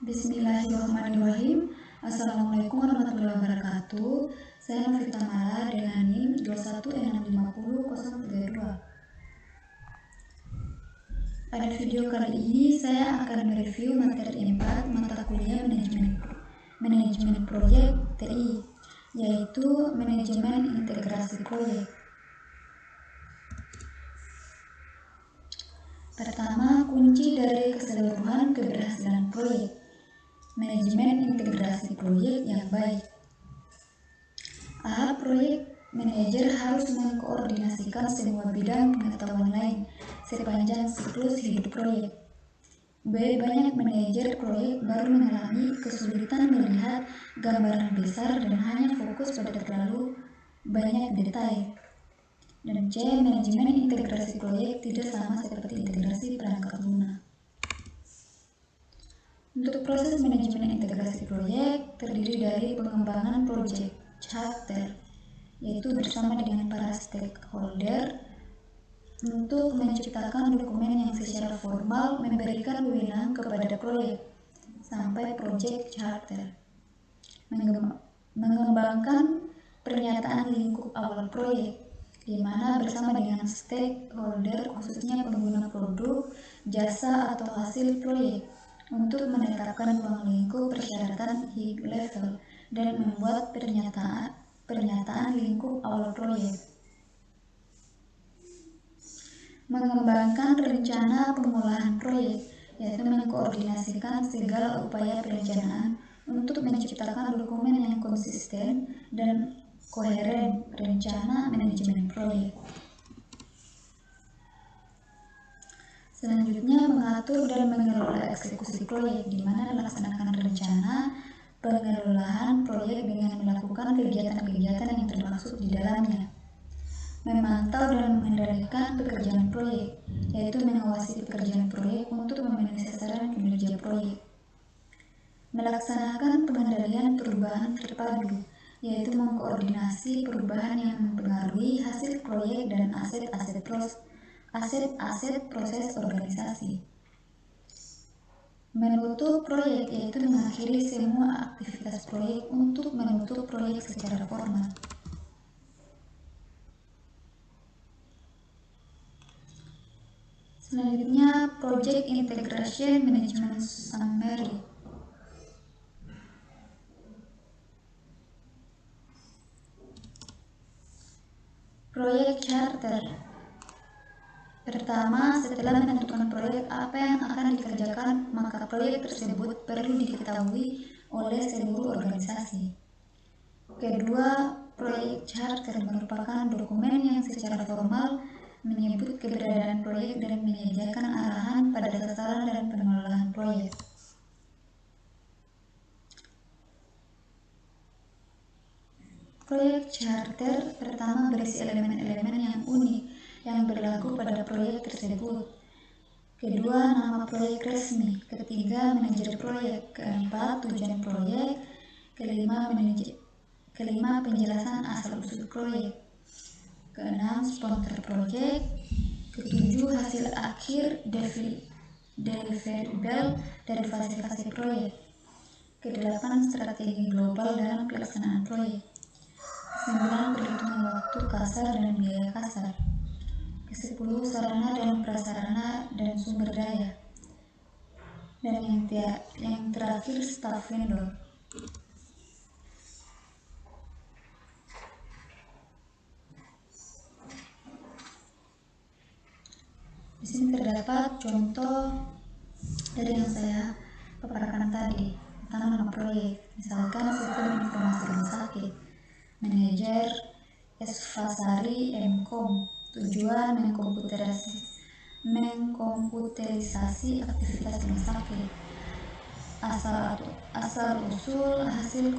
Bismillahirrahmanirrahim. Assalamualaikum warahmatullahi wabarakatuh. Saya Novita Mala dengan NIM 21650.032. Pada video kali ini saya akan mereview materi 4 mata kuliah manajemen proyek TI, yaitu manajemen integrasi proyek. Pertama, kunci dari keseluruhan keberhasilan proyek. Manajemen integrasi proyek yang baik. A. Proyek manajer harus mengkoordinasikan semua bidang pengetahuan lain sepanjang siklus hidup proyek. B. Banyak manajer proyek baru mengalami kesulitan melihat gambaran besar dan hanya fokus pada terlalu banyak detail. Dan C. Manajemen integrasi proyek tidak sama seperti integrasi perangkat lunak. Untuk proses manajemen integrasi proyek terdiri dari pengembangan proyek charter, yaitu bersama dengan para stakeholder untuk menciptakan dokumen yang secara formal memberikan wewenang kepada proyek sampai proyek charter. Mengembangkan pernyataan lingkup awal proyek, di mana bersama dengan stakeholder khususnya pengguna produk, jasa atau hasil proyek untuk menetapkan ruang lingkup persyaratan high level dan membuat pernyataan lingkup awal proyek. Mengembangkan rencana pengolahan proyek, yaitu mengkoordinasikan segala upaya perencanaan untuk menciptakan dokumen yang konsisten dan koheren rencana manajemen proyek. Selanjutnya, mengatur dan mengelola eksekusi proyek, di mana melaksanakan rencana pengelolaan proyek dengan melakukan kegiatan-kegiatan yang termaksud di dalamnya. Memantau dan mengendalikan pekerjaan proyek, yaitu mengawasi pekerjaan proyek untuk memenuhi sasaran kinerja proyek. Melaksanakan pengendalian perubahan terpadu, yaitu mengkoordinasi perubahan yang mempengaruhi hasil proyek dan aset-aset proses organisasi. Menutup proyek, yaitu mengakhiri semua aktivitas proyek untuk menutup proyek secara formal. Selanjutnya, Project Integration Management Summary. Proyek charter. Pertama, setelah menentukan proyek apa yang akan dikerjakan, maka proyek tersebut perlu diketahui oleh seluruh organisasi. Kedua, proyek charter merupakan dokumen yang secara formal menyebut keberadaan proyek dan menyediakan arahan pada sasaran dan pengelolaan proyek. Proyek charter pertama berisi elemen-elemen yang unik yang berlaku pada proyek tersebut. Kedua, nama proyek resmi. Ketiga, manajer proyek. Keempat, tujuan proyek. Kelima, penjelasan asal-usul proyek. Keenam, sponsor proyek. Ketujuh, hasil akhir deliverable dari fase-fase proyek. Kedelapan, strategi global dalam pelaksanaan proyek. 9, perhitungan waktu kasar dan biaya kasar. Ke-10, sarana dan prasarana dan sumber daya. Dan yang terakhir, staff vendor. Di sini terdapat contoh dari yang saya paparkan tadi. Pertama, nama proyek, misalkan sistem informasi rumah sakit, manajer Esfasari Mkom. Tujuan mengkomputerisasi aktivitas rumah sakit. Asal usul hasil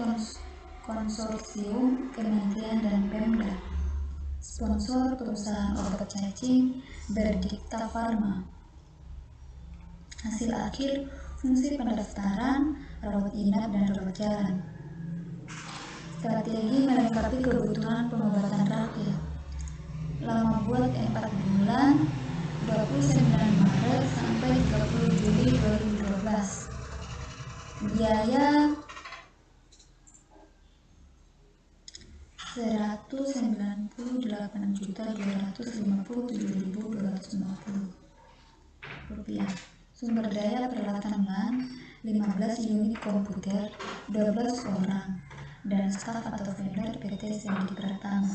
konsorsium kementerian dan Pemda. Sponsor perusahaan obat cacing Berdikta Pharma. Hasil akhir fungsi pendaftaran, rawat inap dan rawat jalan. Strategi melengkapi kebutuhan pengobatan rakyat. Lama buat 4 bulan, 29 Maret sampai 30 Juli 2012. biaya 198.257.250 rupiah. Sumber daya peralatan LAN 15 unit komputer, 12 orang, dan staf atau vendor PT Sendi Pratama.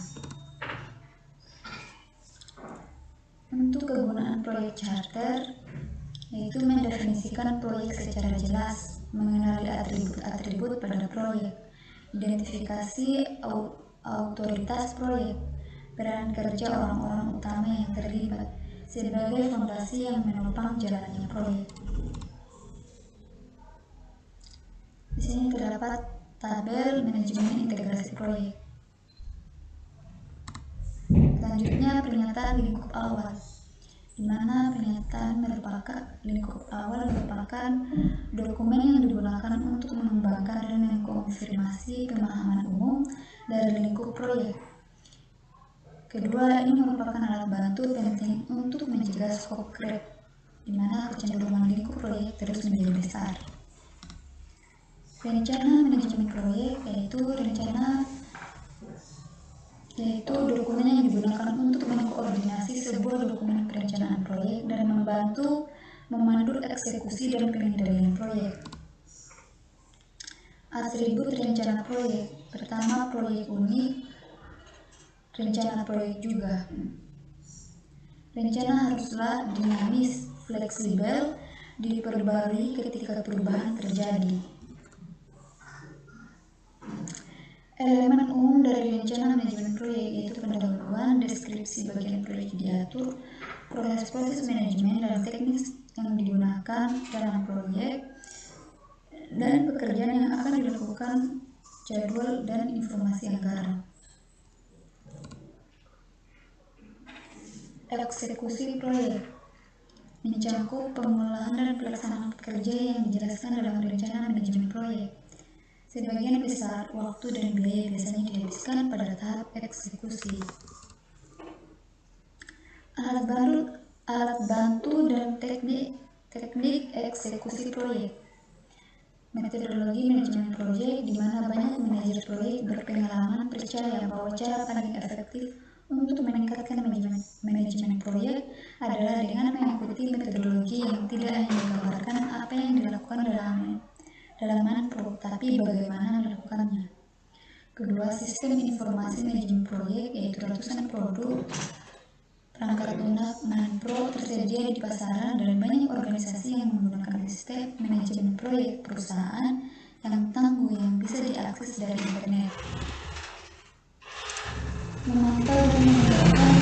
Untuk kegunaan proyek charter, yaitu mendefinisikan proyek secara jelas, mengenali atribut-atribut pada proyek, identifikasi autoritas proyek, peran kerja orang-orang utama yang terlibat, sebagai fondasi yang menopang jalannya proyek. Di sini terdapat tabel manajemen integrasi proyek. Selanjutnya pernyataan lingkup awal, di mana pernyataan lingkup awal merupakan dokumen yang digunakan untuk mengembangkan dan mengkonfirmasi pemahaman umum dari lingkup proyek. Kedua, ini merupakan alat bantu penting untuk mencegah skop creep, di mana kecenderungan lingkup proyek terus menjadi besar. Rencana manajemen proyek yaitu dokumen yang digunakan untuk mengkoordinasi sebuah dokumen perencanaan proyek dan membantu memandu eksekusi dan pengendalian proyek. Atribut rencana proyek. Pertama, proyek unik. Rencana proyek juga. Rencana haruslah dinamis, fleksibel, diperbarui ketika perubahan terjadi. Elemen umum dari rencana manajemen proyek yaitu pendahuluan, deskripsi bagian proyek diatur, proses-proses manajemen dan teknis yang digunakan dalam proyek, dan pekerjaan yang akan dilakukan, jadwal dan informasi anggaran. Eksekusi proyek mencakup pengolahan dan pelaksanaan pekerja yang dijelaskan dalam rencana manajemen proyek. Sebagian besar waktu dan biaya biasanya dihabiskan pada tahap eksekusi. Alat bantu dan teknik eksekusi proyek. Metodologi manajemen proyek, di mana banyak manajer proyek berpengalaman percaya bahwa cara paling efektif untuk meningkatkan manajemen proyek adalah dengan mengikuti metodologi yang tidak hanya menggambarkan apa yang dilakukan dalam pro, tapi bagaimana melakukannya. Kedua, sistem informasi manajemen proyek, yaitu ratusan produk, perangkat lunak, pro tersedia di pasaran dan banyak organisasi yang menggunakan sistem manajemen proyek perusahaan yang tangguh yang bisa diakses dari internet. Memantau dan menegakkan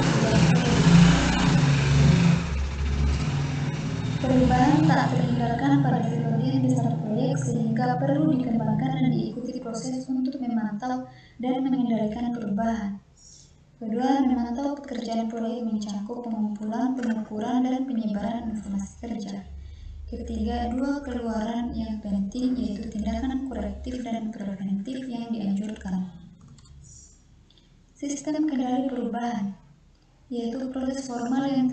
perubahan tak terhindarkan pada sebagian besar proyek, sehingga perlu dikembangkan dan diikuti proses untuk memantau dan mengendalikan perubahan. Kedua, memantau pekerjaan proyek mencakup pengumpulan, pengukuran, dan penyebaran informasi kerja. Ketiga, dua keluaran yang penting, yaitu tindakan korektif dan preventif yang dianjurkan. Sistem kendali perubahan, yaitu proses formal yang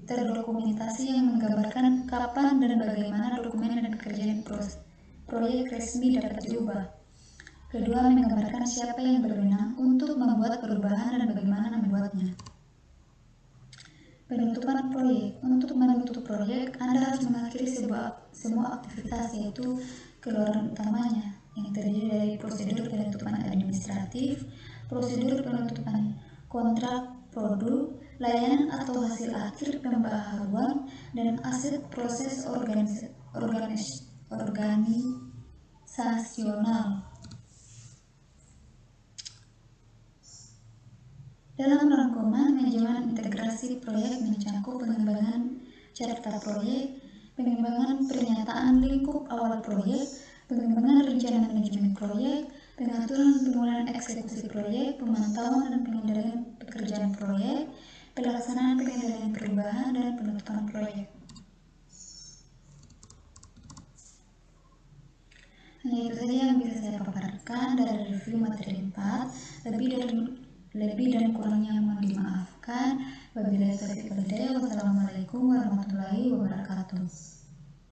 terdokumentasi yang menggambarkan kapan dan bagaimana dokumen dan pekerjaan proyek resmi dapat diubah. Kedua, menggambarkan siapa yang berwenang untuk membuat perubahan dan bagaimana membuatnya. Penutupan proyek. Untuk menutup proyek, Anda harus mengakhiri semua aktivitas, yaitu keluaran utamanya, yang terdiri dari prosedur penutupan administratif, prosedur penutupan kontrak produk, layanan atau hasil akhir pembaharuan, dan aset proses organisasional. Dalam rangkuman, manajemen integrasi proyek mencakup pengembangan carta proyek, pengembangan pernyataan lingkup awal proyek, pengembangan rencana manajemen proyek, pengaturan penggunaan eksekusi proyek, pemantauan dan pengendalian pekerjaan proyek, pelaksanaan pengendalian perubahan, dan penutupan proyek. Hanya itu saja yang bisa saya paparkan dari review materi 4. Lebih dan kurangnya mohon dimaafkan. Wabillahi taufiq wal hidayah. Wassalamualaikum warahmatullahi wabarakatuh.